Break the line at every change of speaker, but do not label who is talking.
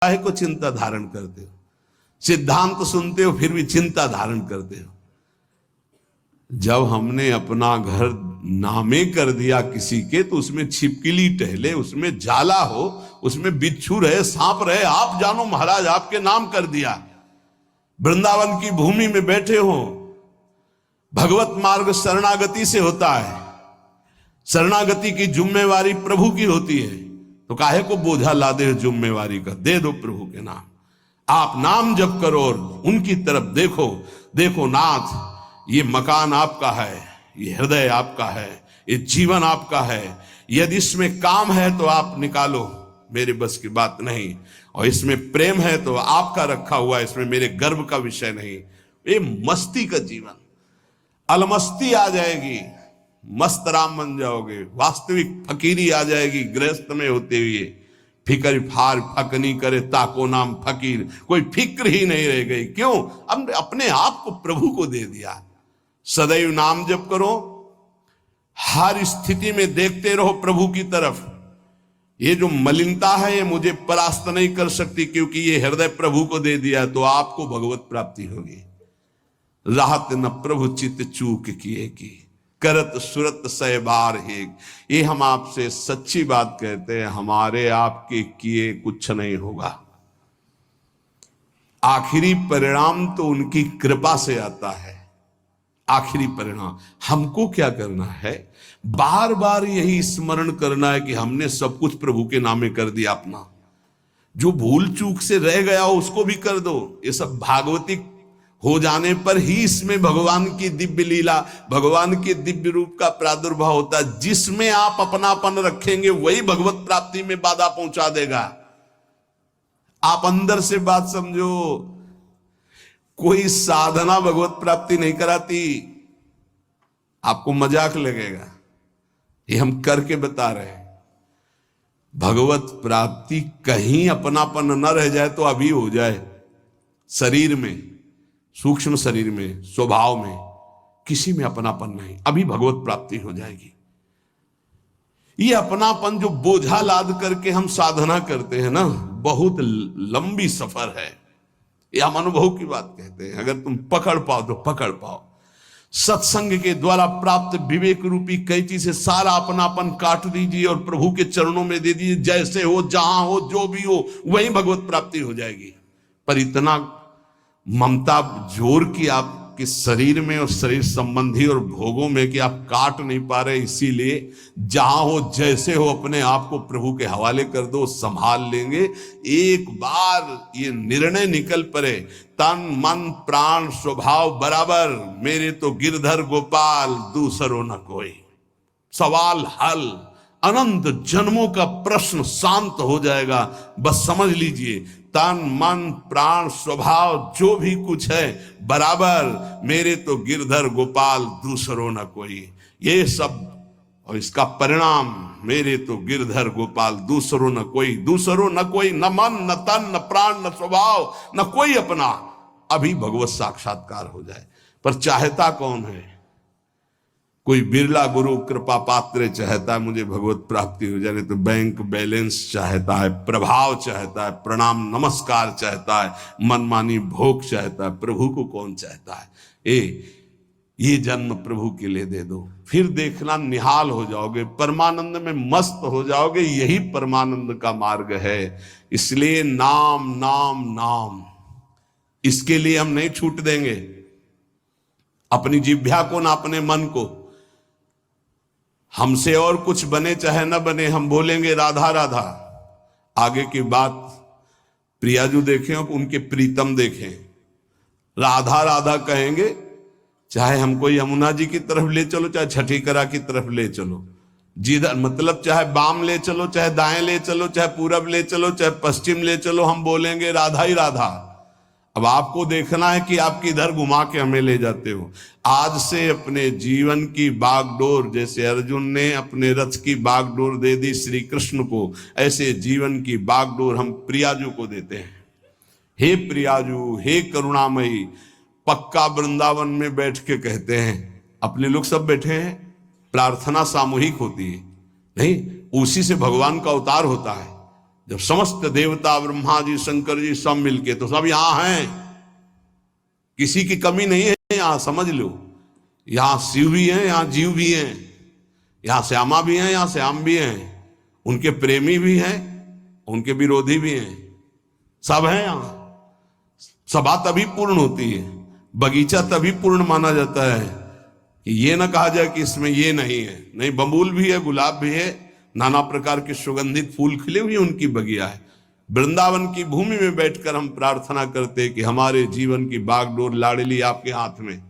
काहे को चिंता धारण करते हो? सिद्धांत सुनते हो फिर भी चिंता धारण करते हो। जब हमने अपना घर नामे कर दिया किसी के, तो उसमें छिपकली टहले, उसमें जाला हो, उसमें बिच्छू रहे, सांप रहे, आप जानो महाराज, आपके नाम कर दिया। वृंदावन की भूमि में बैठे हो, भगवत मार्ग शरणागति से होता है, शरणागति की जिम्मेवारी प्रभु की होती है, तो काहे को बोझा लादे जिम्मेवारी का? दे दो प्रभु के नाम। आप नाम जप करो और उनकी तरफ देखो। देखो नाथ, ये मकान आपका है, ये हृदय आपका है, ये जीवन आपका है। यदि इसमें काम है तो आप निकालो, मेरे बस की बात नहीं। और इसमें प्रेम है तो आपका रखा हुआ, इसमें मेरे गर्व का विषय नहीं। ये मस्ती का जीवन, अलमस्ती आ जाएगी, मस्त राम बन जाओगे, वास्तविक फकीरी आ जाएगी गृहस्थ में होते हुए। फिक्र फार फकनी करे ताको नाम फकीर, कोई फिक्र ही नहीं रह गई। क्यों? हमने अपने आप को प्रभु को दे दिया। सदैव नाम जप करो, हर स्थिति में देखते रहो प्रभु की तरफ। ये जो मलिनता है ये मुझे परास्त नहीं कर सकती, क्योंकि ये हृदय प्रभु को दे दिया, तो आपको भगवत प्राप्ति होगी। राहत न प्रभु चित चूक किए की, करत सुरत सहबार है। ये हम आपसे सच्ची बात कहते हैं, हमारे आपके किए कुछ नहीं होगा। आखिरी परिणाम तो उनकी कृपा से आता है। आखिरी परिणाम हमको क्या करना है? बार बार यही स्मरण करना है कि हमने सब कुछ प्रभु के नामे कर दिया अपना। जो भूल चूक से रह गया हो उसको भी कर दो। ये सब भागवतिक हो जाने पर ही इसमें भगवान की दिव्य लीला, भगवान के दिव्य रूप का प्रादुर्भाव होता है। जिसमें आप अपनापन रखेंगे वही भगवत प्राप्ति में बाधा पहुंचा देगा। आप अंदर से बात समझो, कोई साधना भगवत प्राप्ति नहीं कराती। आपको मजाक लगेगा, ये हम करके बता रहे हैं। भगवत प्राप्ति कहीं अपनापन न रह जाए तो अभी हो जाए। शरीर में, सूक्ष्म शरीर में, स्वभाव में, किसी में अपनापन नहीं, अभी भगवत प्राप्ति हो जाएगी। ये अपनापन जो बोझा लाद करके हम साधना करते हैं ना, बहुत लंबी सफर है। ये हम अनुभव की बात कहते हैं। अगर तुम पकड़ पाओ तो पकड़ पाओ। सत्संग के द्वारा प्राप्त विवेक रूपी कैंची से सारा अपनापन काट दीजिए और प्रभु के चरणों में दे दीजिए। जैसे हो, जहां हो, जो भी हो, वही भगवत प्राप्ति हो जाएगी। पर इतना ममता जोर की आपके शरीर में और शरीर संबंधी और भोगों में कि आप काट नहीं पा रहे। इसीलिए जहां हो, जैसे हो, अपने आप को प्रभु के हवाले कर दो, संभाल लेंगे। एक बार ये निर्णय निकल पड़े, तन मन प्राण स्वभाव बराबर, मेरे तो गिरधर गोपाल दूसरो न कोई। सवाल हल, अनंत जन्मों का प्रश्न शांत हो जाएगा। बस समझ लीजिए, तन मन प्राण स्वभाव जो भी कुछ है बराबर, मेरे तो गिरधर गोपाल दूसरो न कोई। ये सब और इसका परिणाम, मेरे तो गिरधर गोपाल दूसरो न कोई। दूसरो न कोई, न मन न तन न प्राण न स्वभाव न कोई अपना। अभी भगवत साक्षात्कार हो जाए। पर चाहता कौन है? कोई बिरला गुरु कृपा पात्र चाहता है मुझे भगवत प्राप्ति हो जाए, तो बैंक बैलेंस चाहता है, प्रभाव चाहता है, प्रणाम नमस्कार चाहता है, मनमानी भोग चाहता है। प्रभु को कौन चाहता है? ये जन्म प्रभु के लिए दे दो, फिर देखना निहाल हो जाओगे, परमानंद में मस्त हो जाओगे। यही परमानंद का मार्ग है। इसलिए नाम नाम नाम, इसके लिए हम नहीं छूट देंगे अपनी जिह्वा को ना अपने मन को। हमसे और कुछ बने चाहे न बने, हम बोलेंगे राधा राधा। आगे की बात प्रियाजू देखें, उनके प्रीतम देखें, राधा राधा कहेंगे। चाहे हमको यमुना जी की तरफ ले चलो, चाहे छठीकरा की तरफ ले चलो, जिधर मतलब चाहे बाम ले चलो, चाहे दाएं ले चलो, चाहे पूरब ले चलो, चाहे पश्चिम ले चलो, हम बोलेंगे राधा ही राधा। अब आपको देखना है कि आप किधर घुमा के हमें ले जाते हो। आज से अपने जीवन की बागडोर, जैसे अर्जुन ने अपने रथ की बागडोर दे दी श्री कृष्ण को, ऐसे जीवन की बागडोर हम प्रियाजू को देते हैं। हे प्रियाजू, हे करुणामयी। पक्का वृंदावन में बैठ के कहते हैं, अपने लोग सब बैठे हैं, प्रार्थना सामूहिक होती है नहीं, उसी से भगवान का अवतार होता है। जब समस्त देवता, ब्रह्मा जी, शंकर जी सब मिलके, तो सब यहां हैं, किसी की कमी नहीं है यहां, समझ लो। यहां शिव भी हैं, यहां जीव भी हैं, यहां श्यामा भी हैं, यहां श्याम भी हैं, उनके प्रेमी भी हैं, उनके विरोधी भी हैं, सब हैं यहां। सभा तभी पूर्ण होती है, बगीचा तभी पूर्ण माना जाता है कि ये ना कहा जाए कि इसमें ये नहीं है। नहीं, बबूल भी है, गुलाब भी है, नाना प्रकार के सुगंधित फूल खिले हुए उनकी बगिया है। वृंदावन की भूमि में बैठकर हम प्रार्थना करते कि हमारे जीवन की बागडोर लाडली आपके हाथ में,